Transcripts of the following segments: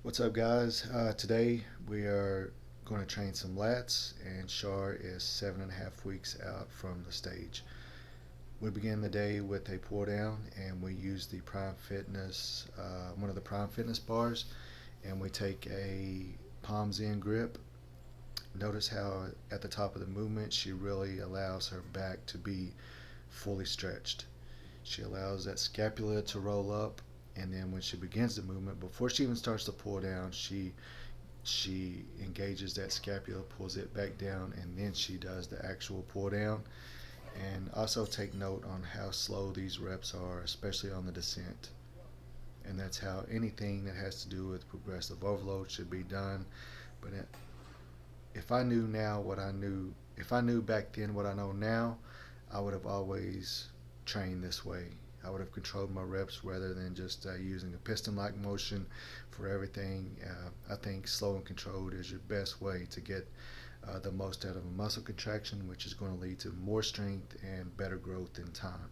What's up, guys? Today we are going to train some lats, and Shar is 7.5 weeks out from the stage. We begin the day with a pull down, and we use the Prime Fitness, one of the Prime Fitness bars, and we take a palms in grip. Notice how at the top of the movement she really allows her back to be fully stretched. She allows that scapula to roll up, and then when she begins the movement, before she even starts to pull down, she engages that scapula, pulls it back down, and then she does the actual pull down. And also take note on how slow these reps are, especially on the descent. And that's how anything that has to do with progressive overload should be done. But if I knew now what I knew, if I knew back then what I know now, I would have always trained this way. I would have controlled my reps rather than just using a piston-like motion for everything. I think slow and controlled is your best way to get the most out of a muscle contraction, which is going to lead to more strength and better growth in time.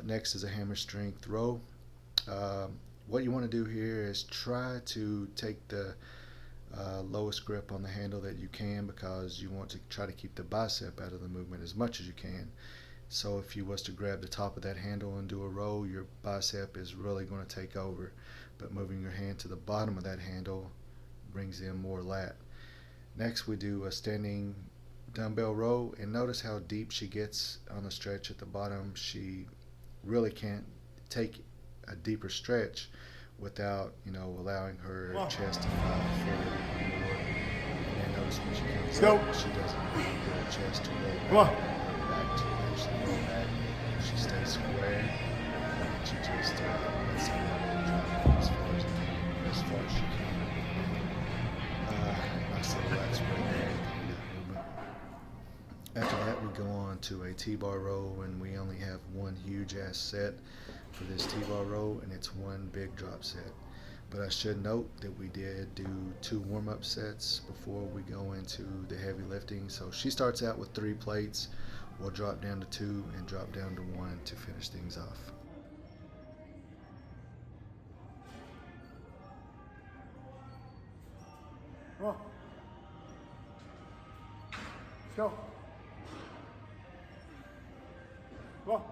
Next is a hammer strength row. What you want to do here is try to take the lowest grip on the handle that you can, because you want to try to keep the bicep out of the movement as much as you can. So if you was to grab the top of that handle and do a row, your bicep is really going to take over. But moving your hand to the bottom of that handle brings in more lat. Next we do a standing dumbbell row, and notice how deep she gets on the stretch at the bottom. She really can't take a deeper stretch without, allowing her chest to fly forward more. And then notice when she comes up, she doesn't allow her chest to roll back. She stays square, and she just lets the leg drop as far as she can. Nice little lats right there in that movement. After that, we go on to a T-bar row, and we only have one huge ass set for this T-bar row, and it's one big drop set. But I should note that we did do 2 warm-up sets before we go into the heavy lifting. So she starts out with 3 plates. We'll drop down to 2 and drop down to 1 to finish things off. Come on. Let's go. Come on.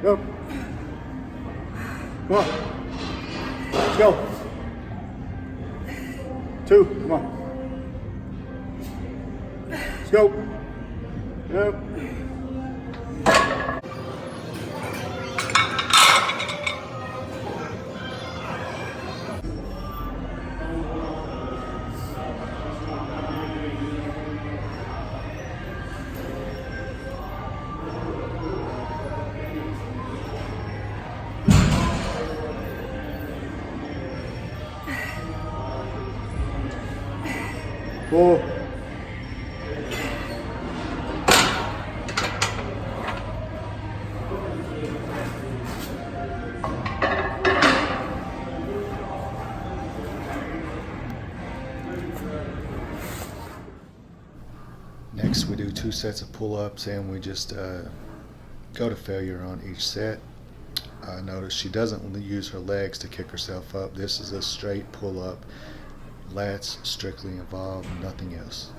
Go. Come on. Let's go. 2. Come on. Let's go. Yep. Four. Next, we do 2 sets of pull-ups, and we just go to failure on each set. Notice she doesn't use her legs to kick herself up. This is a straight pull-up. Lats strictly involved, nothing else.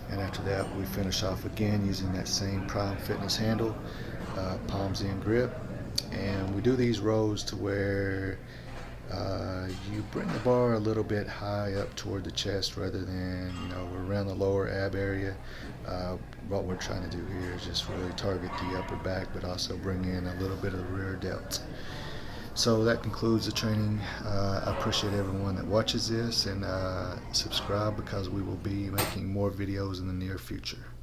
And after that, we finish off again using that same Prime Fitness handle, palms in grip. And we do these rows to where you bring the bar a little bit high up toward the chest rather than, around the lower ab area. What we're trying to do here is just really target the upper back, but also bring in a little bit of the rear delt. So that concludes the training. I appreciate everyone that watches this, and subscribe, because we will be making more videos in the near future.